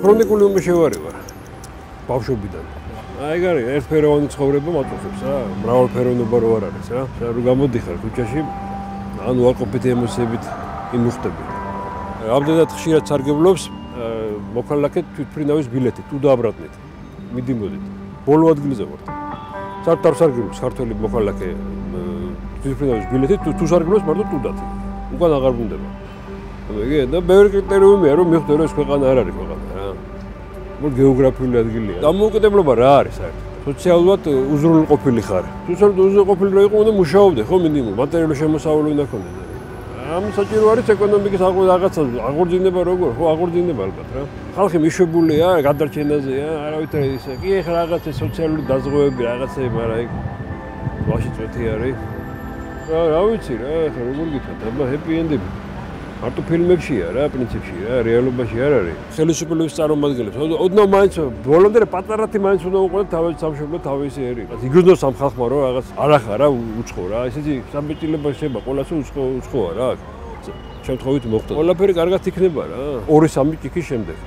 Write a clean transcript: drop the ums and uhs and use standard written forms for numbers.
ქრონიკული ომში ვარ. ბავშვობიდან. ეგ არის ერთფეროვანი ცხოვრება მატოხებს რა, მრავალფეროვნება რო არ არის რა. რო გამოდიხარ ქუჩაში, ანუ უარყოფითი ემოციებით იმუხტები. ამდენად ხშირად სარგებლობს მოქალაქე თვითმფრინავის ბილეთით, თუ დააბრატნით. მიდი მოდით. ბოლო ადგილზე ვართ. საერთოდ სარგებლობს ქართველი მოქალაქე თვითმფრინავის ბილეთით, თუ სარგებლობს მარტო ტუდათი. უკან აღარ ბრუნდება. ეგ და ბევრი კრიტერიუმია რომ მიხვდე რომ ეს ქვეყანა არ არის ქვეყანა რა. გეოგრაფიული ადგილია. დამოუკიდებლობა რა არის საერთოდ? სოციალურად უზრუნველყოფილი ხარ. თუ საერთოდ უზრუნველყოფილი რო იყო, უნდა მუშაობდე ხო მინიმუმ, მატერიალური შემოსავალი უნდა ქონდეს. ამ საჭირო არის ეკონომიკის რაღაცა აღორძინება როგორ, ხო აღორძინება ალბათ რა. ხალხი მიშვებულია, გადარჩენაზეა, არავითარ ისე. კი ეხლა რაღაცა სოციალური დაზღვევები რაღაცები, მაგრამ ეგ ვაში წვეთი არის. რა ვიცი რა, ეხლა როგორ გითხრათ, აბა ჰეპი ენდები. მარტო ფილმებშია რა, პრინციპში რა, რეალობაში არ არის. ხელისუფლების წარმომადგენლებს, ოდნავ მაინც ბოლომდე პატარათი მაინც უნდა უყუროთ თავის სამშობლო თავისი ერი. იგრძნოს ამ ხალხმა რომ რაღაც არ ახლა რა უცხო რა, ესეთი სამბეჭდილება შეიძლება ყველას უცხოა რა. შემთხვევით მოხდა. ყველაფერი კარგად იქნება რა. 2-3 ჭიქის შემდეგ.